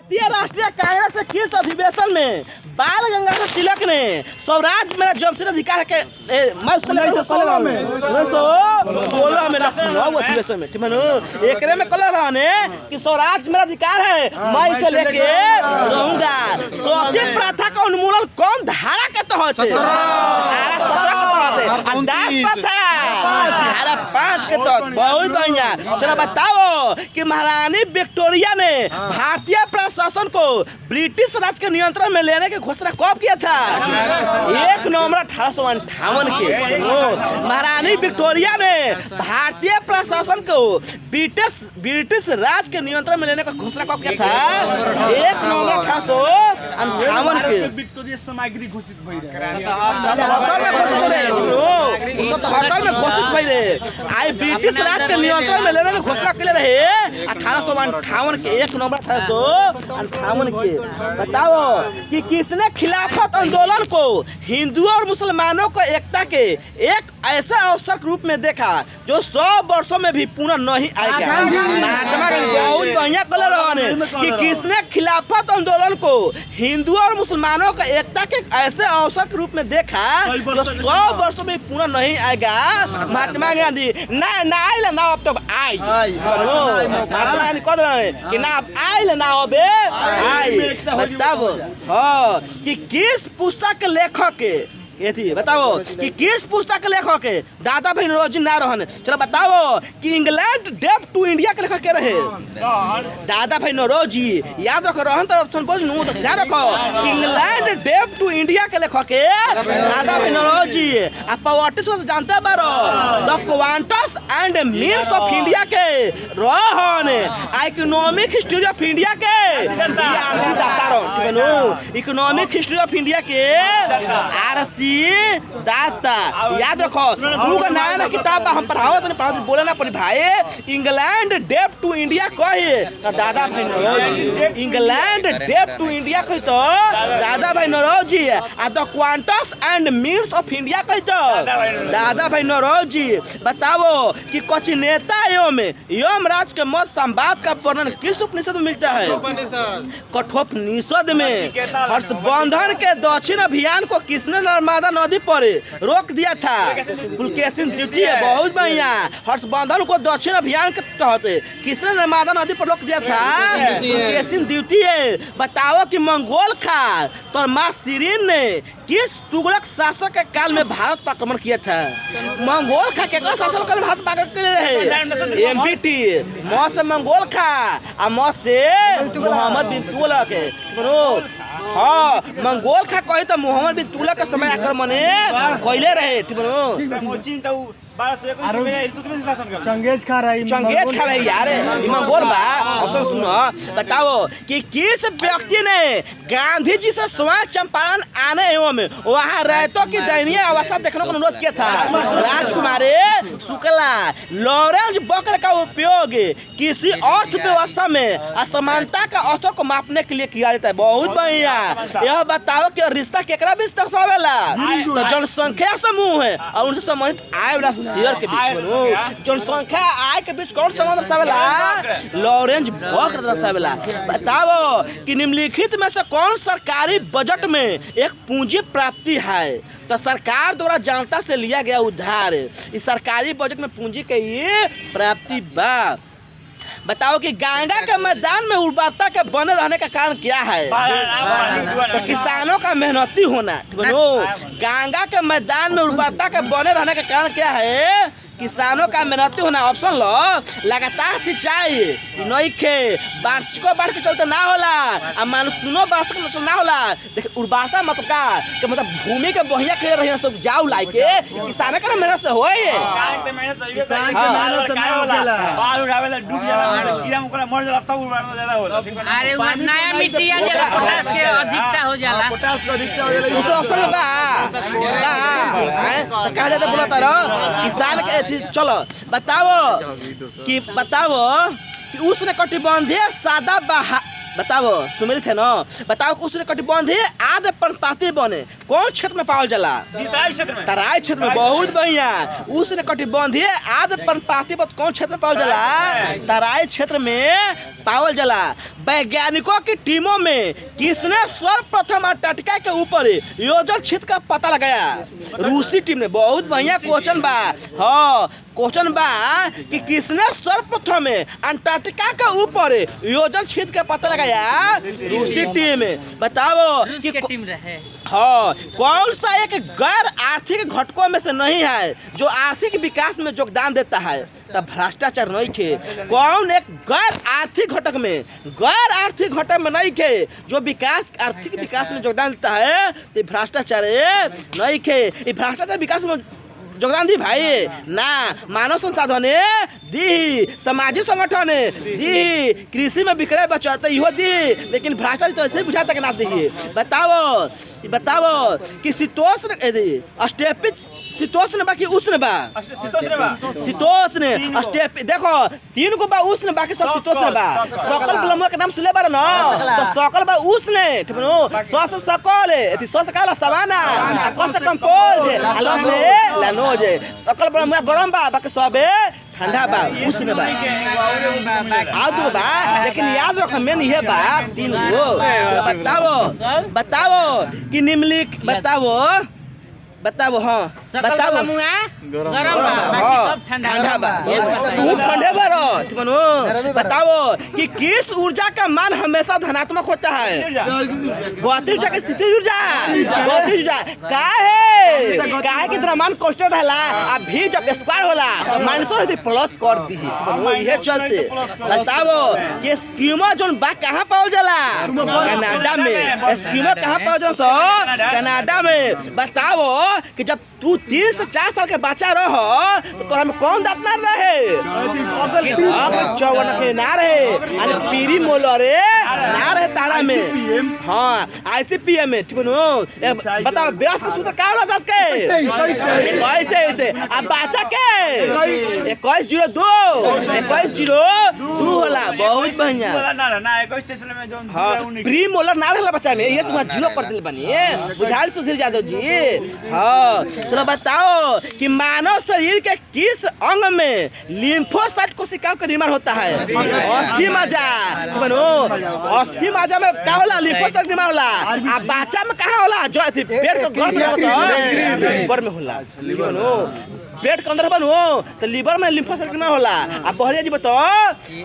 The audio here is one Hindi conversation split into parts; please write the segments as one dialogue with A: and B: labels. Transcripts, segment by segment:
A: भारतीय राष्ट्रीय कांग्रेस के किस अधिवेशन में बाल गंगाधर तिलक ने स्वराज मेरा जमशेद अधिकार के मैं 1916 में अधिवेशन में ठीक है एक में कल रहा ने कि स्वराज मेरा अधिकार है मैं इसे लेके रहूंगा। सती प्रथा का उन्मूलन कौन धारा के तहत धारा 17 के तहत दास प्रथा धारा 5 के तहत। बहुत बढ़िया। चलो बताओ कि महारानी विक्टोरिया ने भारतीय प्रशासन को ब्रिटिश राज के नियंत्रण में लेने की घोषणा कब किया था? 1 नवंबर 1858 के महारानी विक्टोरिया ने भारतीय प्रशासन को ब्रिटिश राज के नियंत्रण में लेने का घोषणा कब किया था? 1 नवंबर 1858 के।
B: विक्टोरिया सामग्री घोषित भई
A: आई ब्रिटिश राज के नियंत्रण में लेने की घोषणा के लिए रहे 1858 के 1 नवंबर 1858 के। बताओ कि किसने खिलाफत आंदोलन को हिंदुओं और मुसलमानों को एकता के एक ऐसे अवसर के रूप में देखा जो 100 वर्षों में भी पूर्ण नहीं आएगा? महात्मा गांधी। बहुत बढ़िया कलर कि किसने खिलाफत आंदोलन को हिंदुओं और मुसलमानों को एकता के ऐसे अवसर के रूप में देखा जो 100 वर्षों में पूर्ण नहीं आएगा? महात्मा गांधी। ना आइल ना अब तब आई महात्मा गांधी कह रहे हैं कि ना अब आइल ना अब आई। बताओ हाँ कि किस पुस्तक के लेखक के ये थी? बताओ कि किस पुस्तक के लेखक के दादा भाई नौरोजी ना रहन? चलो बताओ कि इंग्लैंड डेब्ट टू इंडिया के लेखक के रहे दादा भाई नौरोजी। याद रखो रहन तो ऑप्शन बोल नु तो याद रखो इंग्लैंड डेब्ट टू इंडिया के लेखक के दादा भाई नौरोजी। आप पॉलिटिक्स को जानते बारो the Qantas and means of India के रहन इकोनॉमिक हिस्ट्री ऑफ इंडिया के आरसी दाता रो इकोनॉमिक हिस्ट्री ऑफ इंडिया के आरसी दाता। याद रखो दूगो नया ना किताब हम पढ़ाओ तो बोले ना पड़ी भाई। इंग्लैंड डेब्ट टू इंडिया कहे तो दादा भाई नौरोजी। इंग्लैंड डेब्ट टू इंडिया कहे तो Dadabhai Naoroji. Ah the Qantas and means of India कहे तो दादा भाई नौरोजी। बताओ कि कुछ नेता यमराज के मत संवाद का वर्णन किस उपनिषद में मिलता है? कठोपनिषद में। हर्षवर्धन के दक्षिण अभियान को किसने नर्मदा नदी पर रोक दिया था? पुलकेशिन द्वितीय। बहुत बढ़िया। हर्षवर्धन को दक्षिण अभियान के तहत किसने नर्मदा नदी पर रोक दिया था? पुलकेशिन द्वितीय। बताओ कि मंगोल खान तोरमासिरिन ने किस तुगलक शासक के काल में भारत पर आक्रमण किया था? मंगोल खा के शासन काल में भारत पर आक्रमण किए रहे? एमबीटी मौ से मंगोल खा आ मौ से मोहम्मद बिन तुगलक हाँ मंगोल खा कहे तो मोहम्मद बिन तुगलक के समय आक्रमण कैले रहे ठीक बनो।
B: चंगेज खा रही
A: यार मंगोल बा। ऑप्शन सुनो। बताओ कि किस व्यक्ति ने गांधी जी से स्वयं चंपारण आने एवं वहाँ रहतों की दयनीय अवस्था देखने को अनुरोध किया था? राजकुमारी शुक्ला। लॉरेंस वक्र का उपयोग किसी अर्थव्यवस्था में असमानता का असर को मापने के लिए किया जाता है? बहुत बढ़िया। यह बताओ कि रिश्ता केकरा बीच दर्शावेला? तो जनसंख्या समूह है और उनसे संबंधित आय वाला शेयर के बीच जनसंख्या आय के बीच कौन संबंध दर्शावेला? लॉरेंस वक्र दर्शावेला। बताओ कि निम्नलिखित में से कौन सरकारी बजट में एक पूंजी प्राप्ति है? तो सरकार द्वारा जनता से लिया गया उधार इस सरकारी बजट में पूंजी के ये प्राप्ति बा। बताओ कि गंगा के मैदान में उर्वरता के बने रहने का कारण क्या है? तो किसानों का मेहनती होना। गंगा के मैदान में उर्वरता के बने रहने का कारण क्या है? किसानों का मेहनती होना। ऑप्शन लो लगातार सिंचाई नई खे वार्षिकों बाढ़ के चलते ना होला और मानसूनों बाढ़ के चलते ना होला। देखिए उर्वरता मतलब का कि मतलब भूमि के बढ़िया खेल रही है सब जाऊ लाई के किसानों का मेहनत से होए
C: अरे वो नया मिट्टी आ जाला पोटास के अधिकता हो जाला
A: उस ऑप्शन बा कहा जाता बोला तारो किसान के चलो बताओ कि उष्ण कटिबंधीय बताओ सुमिलित है ना। बताओ उसने कटिबंधी आदि पर्णपाती बने कौन क्षेत्र में पावल जाला? तराई क्षेत्र में। बहुत बढ़िया। उसने कटिबंधी आदि पर्णपाती बन कौन क्षेत्र में पावल जाला? तराई क्षेत्र में पावल जाला। वैज्ञानिकों की टीमों में किसने सर्वप्रथम अंटार्कटिका के ऊपर योजन क्षेत्र का पता लगाया? रूसी टीम ने। बहुत बढ़िया क्वेश्चन बा। हाँ क्वेश्चन बा कि किसने सर्वप्रथम अंटार्कटिका के ऊपर योजन क्षेत्र का पता लगाया? रूसी टीम। बताओ कि
C: टीम रहे।
A: हाँ कौन सा एक गैर आर्थिक घटकों में से नहीं है जो आर्थिक विकास में योगदान देता है? तब भ्रष्टाचार नहीं खे। कौन एक गैर आर्थिक घटक में नहीं खे जो आर्थिक विकास में योगदान देता है? तो भ्रष्टाचार नहीं खे। भ्रष्टाचार विकास में योगदान दी भाई ना। मानव संसाधन दी, सामाजिक संगठन दी, कृषि में विक्रय बचाते इहो दी, लेकिन भ्रष्टाचार तो ऐसे ही बुझाता कि ना दी। बताओ कि शीतोष्ण बाकी उष्ण बा। शीतोष्ण देखो 3 गो बा उष्ण बाकी सब शीतोष्ण बा। सकल ब्रह्म के नाम सुने बार ना। तो सकल बा उष्ण ठीक नो। सस सकल एती सस काला सवाना कस कंपोज अलस लानोज। सकल ब्रह्म गरम बा बाकी सब ठंडा बा उष्ण बा। आदो बा लेकिन याद रखो मेन ये बा 3 गो। बताओ कि निम्नलिखित बताओ हाँ बताओ ठंडा बा तू ठंडे बारो ठीक बनो। बताओ कि किस ऊर्जा का मान हमेशा धनात्मक होता है? भौतिक ऊर्जा की स्थिति ऊर्जा काहे की द्रव्यमान कांस्टेंट रहला अब भी जब स्क्वायर होला तो माइनस होती प्लस कर दी ये चलते। बताओ कि एस्किमो जोन बा कहां पावल जाला? कनाडा में। एस्किमो कहां पावल जाला? कनाडा में। बताओ कि जब तू 3 से 4 साल के बच्चा रहो तो तोरा में कौन दांत ना रहे? अगर चौवन के ना रहे अरे पीरी मोलरे ना रहे तारा में। हाँ ICPM में ठीक नो। बताओ 82 के सूत्र का होला दांत के? 21 अब बच्चा के 2102 होला। बहुत बढ़िया। हाँ प्री मोलर ना रहला बच्चा में ये सब 0 कर दिल बनी बुझाल सुधीर यादव जी। हाँ चलो बताओ कि मानव शरीर के किस अंग में लिम्फोसाइट कोशिकाओं का निर्माण होता है? अस्थि मज्जा में क्या होला? लिम्फोसाइट निर्माण होला। आ बच्चा में कहाँ होला? जो पेट के गर्भ में होता है लीवर में होला। पेट के अंदर बनो तो लीवर में लिम्फोसाइट निर्माण होला। अब बहरिया जी बताओ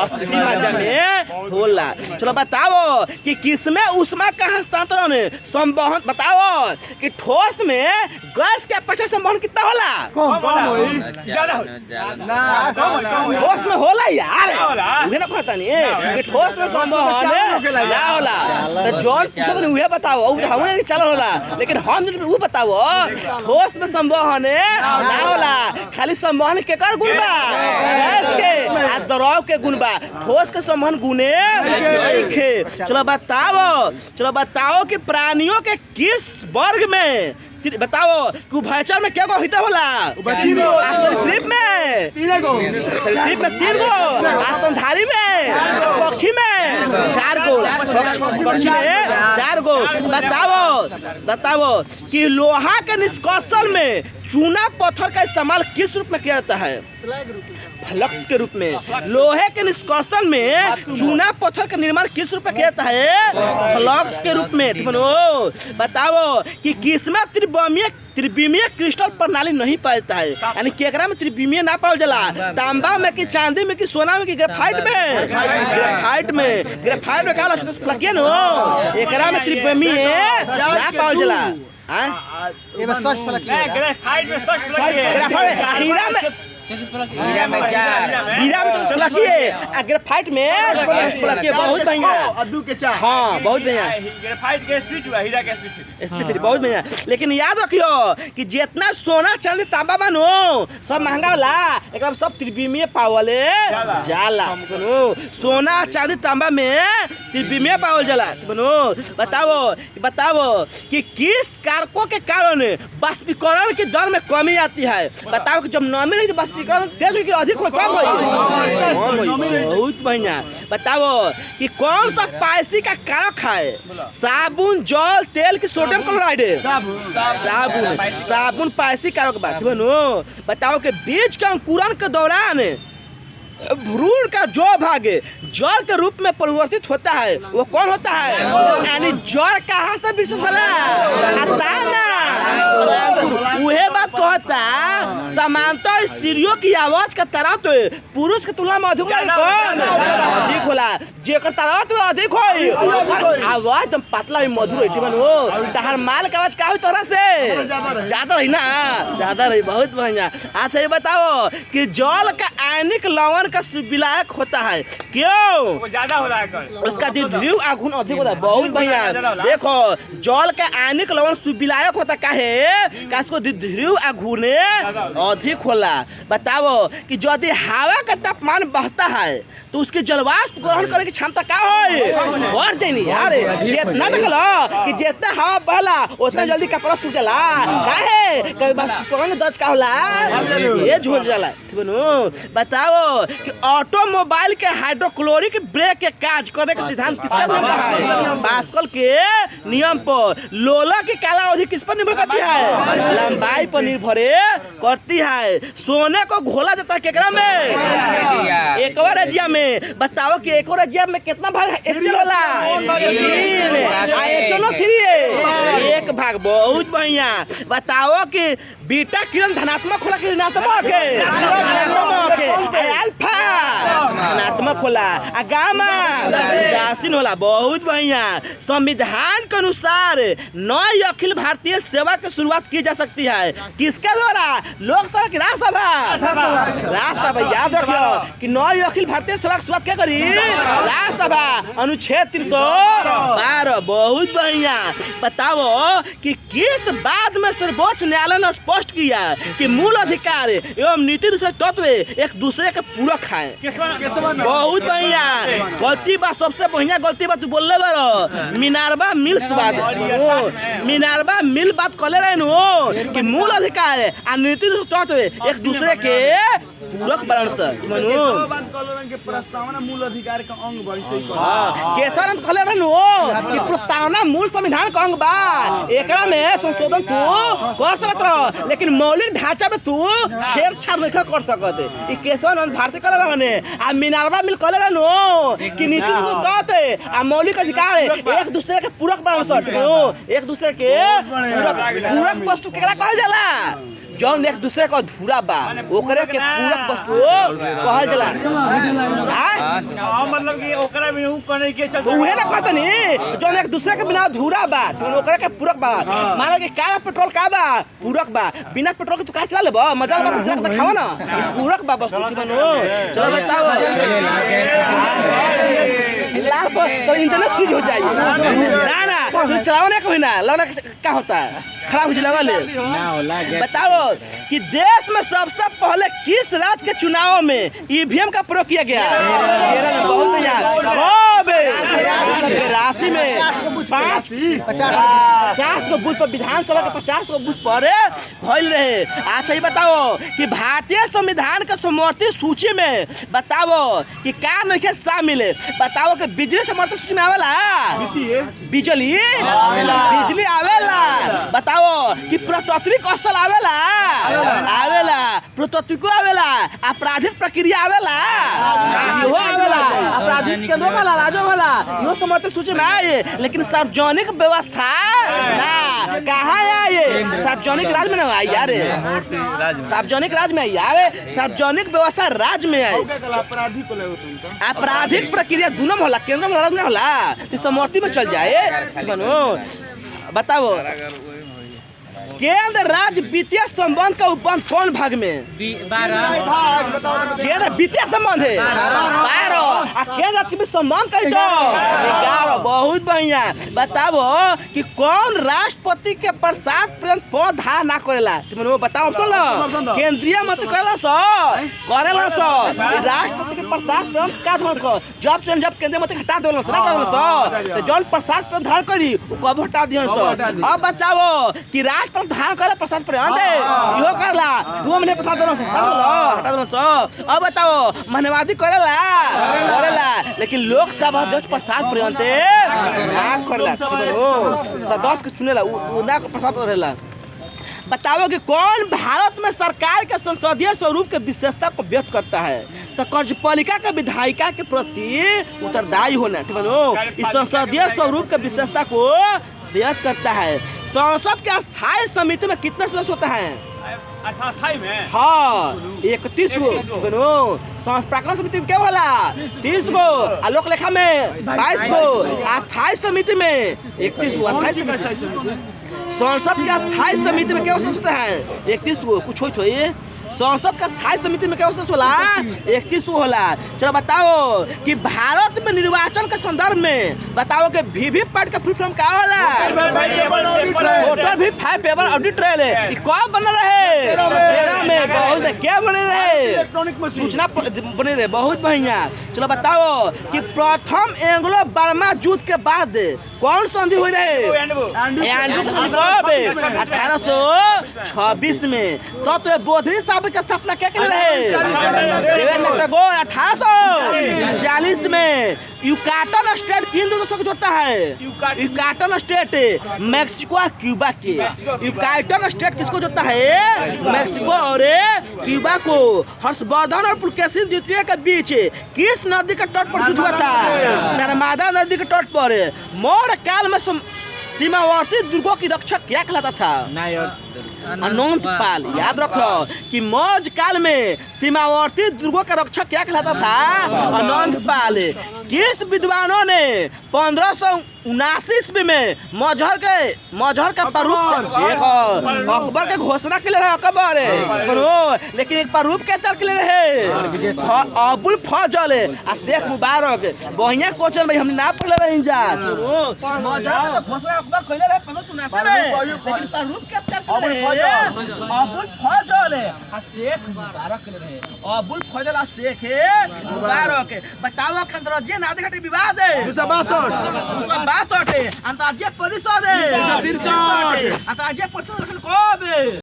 A: अस्थि मज्जा में होला। चलो बताओ कि किसमें ऊष्मा का हस्तांतरण संवहन? बताओ कि ठोस में गैस के अपेक्षा संवहन कितना होला? ठोस में होला यार उहे ना कहता नहीं कि ठोस में संवहन ना होला। तो जॉन पूछत नहीं उहे बताओ हमें चल होला, लेकिन हम वो बताओ ठोस में संवहन ना होला। खाली संवहन के कर गुण बा गैस के आ द्रव के गुण बा। ठोस के संवहन गुणे नहीं खे। चलो बताओ कि प्राणियों के किस वर्ग में बताओ कि उभयचर में क्या गो हिट होला? सरीसृप में 3 गो, स्तनधारी में, पक्षी में 4 गो, पक्षी में 4 गो। बताओ कि लोहा के निष्कर्षण में चूना पत्थर का इस्तेमाल किस रूप में किया जाता है? फ्लक्स के रूप में। लोहे के निष्कर्षण में चूना पत्थर का निर्माण किस रूप में किया जाता है? फ्लक्स के रूप में। बताओ कि किसमें त्रिविमीय क्रिस्टल प्रणाली नहीं पाया जाता है? यानी केकरा में त्रिविमीय ना पावल जाला? तांबा में कि चांदी में कि सोना में कि ग्रेफाइट में? ग्रेफाइट में का लगे नो एकरा में त्रिविमीय ना पावल जाला। हीरा में तो ग्रेफाइट में बहुत बढ़िया। हाँ बहुत बढ़िया स्पिरिट बहुत बढ़िया। लेकिन याद रखियो कि जितना सोना चांदी तांबा बनो सब महंगा होला, एक सब त्रिविमीय पावल जाला। सोना चांदी तांबा में त्रिविमीय पावल जाला। बताओ कि किस कारकों के कारण बाष्पीकरण की दर में कमी आती है? बताओ कि जब नमी नहीं तो स्पष्टीकरण तेज हुई कि अधिक हो कम हुई? बहुत बढ़िया। बताओ कि कौन सा पायसी का कारक है? साबुन, जल, तेल की सोडियम क्लोराइड? साबुन। साबुन पायसी कारक बात बनो। बताओ कि बीज के अंकुरण के दौरान भ्रूण का जो भाग जल के रूप में परिवर्तित होता है वो कौन होता है? यानी जड़ कहाँ से विशेष होला? वह बात कहता समानता स्त्रियों की आवाज का तरत पुरुष के तुलना में अधिक होला। जेकर तरत अधिक हो आवाज तुम पतला भी मधुर हो। तहर माल का आवाज का हो तोरा से ज्यादा रही ना? ज्यादा रही। बहुत बढ़िया। अच्छा ये बताओ कि जल का आयनिक लवण का विलायक होता है क्यों?
B: वो ज्यादा हो रहा है
A: उसका ध्रुव आघूर्ण अधिक होता है। बहुत बढ़िया। देखो जल का आयनिक लवण सुविलायक होता काहे? का उसको ध्रुव आघूर्ण अधिक होला। बताओ कि यदि हवा का तापमान बढ़ता है तो उसके जलवाष्प ग्रहण करने की क्षमता का हो? बढ़ जाएगी यार। जितना देखलो कि जितना हवा बहला उतना जल्दी कपड़ा सूख जाला। काहे? कई बार पकड़ दर्ज का होला ये झोल जाला। ठीक है। बताओ कि ऑटोमोबाइल के हाइड्रोक्लोरिक ब्रेक के कार्य करने का सिद्धांत किसका नियम है? पास्कल के नियम पर। लोला की काला अवधि किस पर निर्भर करती है? लंबाई पर निर्भर करती है। सोने को घोला जाता है केकरा में? एक और रजिया में। बताओ कि एक और रजिया में कितना भाग एक्सेल होला? 3 एक भाग। बहुत बढ़िया। बताओ कि बीटा किरण धनात्मक होला कि ऋणात्मक है? धनात्मक है। अल्फा धनात्मक होला। गामा उदासीन होला। बहुत बढ़िया। संविधान के अनुसार 9 अखिल भारतीय सेवा की शुरुआत की जा सकती है किसके द्वारा? लोकसभा की राज्यसभा? राज्यसभा। याद रखियो कि 9 अखिल भारतीय सेवा की शुरुआत क्या करी? राज्यसभा। अनुच्छेद 312। बहुत बढ़िया। बताओ कि किस बात में सर्वोच्च न्यायालय ने स्पष्ट किया कि मूल अधिकार एवं नीति तत्व एक दूसरे के पूरक है? बहुत बढ़िया। गलती बात सबसे बढ़िया गलती बात तू बोलले बारो। मिनार्वा मिल्स बात मिनार्वा मिल बात कहले रहे नो कि मूल अधिकार आ नीति तत्व एक दूसरे के पूरक बरन से मनु
B: बात कहले के प्रस्तावना मूल अधिकार का अंग बा।
A: केसरन कहले रहे नो कि प्रस्तावना मूल संविधान का अंग बा। एकरा में संशोधन तू कर सकत रह लेकिन मौलिक ढांचा में तू छेड़छाड़ नहीं कर सकत। ई केसरन भारतीय कहले रहने आ मिनार्वा मिल कहले रहे नो कि नीति तत्व आ मौलिक अधिकार एक दूसरे के पूरक बरन से। एक दूसरे के पूरक वस्तु केकरा कहल जाला? जौन एक दूसरे का अधूरा बा ओकरे के पूरक वस्तु कहल जाला।
B: मतलब कि ओकरा में ऊ करे के चलते
A: उहे ना कहतनी जौन एक दूसरे के बिना अधूरा बा तो ओकरे के पूरक बा। मानो कि कार पेट्रोल का बा पूरक बा। बिना पेट्रोल के तू कार चला लेबा मजा बा चला के खावा ना पूरक बा वस्तु बनो। चलो बताओ लार तो इंटरनेट सीज हो जाए ना तू चलावने को ना लगना क्या होता है खराब हो जाएगा। बताओ कि देश में सबसे पहले किस राज्य के चुनाव में ईवीएम का प्रयोग किया गया? केरल में। बहुत राशि में 50 को बूथ पर विधानसभा के 50 को बूथ पर भइल रहे। अच्छा ये बताओ कि भारतीय संविधान के समवर्ती सूची में बताओ कि का नहीं शामिल? बताओ कि बिजली समवर्ती सूची में आवेला? बिजली आवेला। बताओ कि पुरातात्विक स्थल आवेला? आवेला। पुरातात्विक आवेला। आपराधिक प्रक्रिया आवेला? इहो आवेला। आपराधिक केंद्र वाला राज्य वाला इहो समवर्ती सूची में आए लेकिन सार्वजनिक व्यवस्था ना कहाँ आए? सार्वजनिक राज्य में ना आई यार। सार्वजनिक राज्य में यार सार्वजनिक व्यवस्था राज्य में आई। आपराधिक प्रक्रिया दोनों में होला केंद्र में राज्य में होला तो समवर्ती में चल जाए बनो। बताओ केंद्र राज्य वित्तीय संबंध का उपबंध कौन भाग में?
C: 12
A: केंद्र वित्तीय संबंध है 12 केंद्र राज्य के बीच संबंध कही तो 11। बहुत बहुत बढ़िया। बताओ कि कौन राष्ट्रपति के प्रसाद प्रेम पौधा ना करेला? तुम बताओ ऑप्शन लो। केंद्रीय मंत्री करेला राष्ट्रपति के प्रसाद प्रेम का धारण कर जब केंद्रीय मंत्री हटा देला तो जौन प्रसाद प्रेम धारण करी वो कब हटा दियन अब बताओ कि राष्ट्रपति धारण करे प्रसाद प्रेम दे इहो करला 2 महीने हटा देला अब बताओ मानवादी करेला लेकिन लोकसभा अध्यक्ष प्रसाद प्रेम दे ना करेला सदस्य के चुनेला ना प्रसाद रहेला। बताओ कि कौन भारत में सरकार के संसदीय स्वरूप के विशेषता को व्यक्त करता है? तो कार्यपालिका के विधायिका के प्रति उत्तरदायी होना इस संसदीय स्वरूप के विशेषता को व्यक्त करता है। संसद के स्थायी समिति में कितने सदस्य होते हैं?
B: अस्थायी में
A: हाँ 31 गो। प्राक्कलन समिति में क्या होला 30 गो, आलोक लेखा में 22 गो, अस्थायी समिति में 31 गो। संसद के स्थायी समिति में क्या सदस्य हैं? 31 गो। कुछ हो संसद का स्थायी समिति में क्या होला 31 गो होला। चलो बताओ कि भारत में निर्वाचन के संदर्भ में बताओ कि वीवीपैट का फुल फॉर्म क्या होला? वोटर भी 5 पेपर ऑडिट रहे कब बन रहे 13 में बहुत क्या बने रहे सूचना बने रहे बहुत बढ़िया। चलो बताओ कि प्रथम एंग्लो बर्मा युद्ध के बाद कौन संधि हुई रहे? 1826 में। तो बोधरी साहब की स्थापना क्या के लिए रहे? देवेंद्र टैगोर 1840 में। यूकाटन स्टेट किन दो देशों को जोड़ता है? यूकाटन स्टेट मैक्सिको और क्यूबा के। यूकाटन स्टेट किसको जोड़ता है? मैक्सिको और क्यूबा को। हर्षवर्धन और पुलकेशिन द्वितीय के बीच किस नदी के तट पर युद्ध हुआ था? नर्मदा नदी के तट पर। मौर्य काल में सीमावर्ती दुर्गों की रक्षा क्या कहलाता था? अनंतपाल। याद रखो कि मौर्य काल में सीमावर्ती दुर्गों का रक्षक क्या कहलाता था? अनंतपाल। किस विद्वानों ने 1579 ईस्वी में मजहर का प्रारूप अकबर के घोषणा के लिए रहे अकबर लेकिन एक प्रारूप के तर्क के लिए रहे अबुल फजल और शेख मुबारक। बढ़िया क्वेश्चन भाई हमने ना पढ़ले रही जा मजहर का घोषणा अकबर कइले रहे 1579 में लेकिन प्रारूप के तर्क के लिए अबुल फजल और शेख मुबारक के लिए रहे अबुल फजल और शेख मुबारक। बताओ कि अंतर्राज्यीय नागरिक विवाद है 262 अंतर्राज्यीय परिषद है 263 अंतर्राज्यीय परिषद कब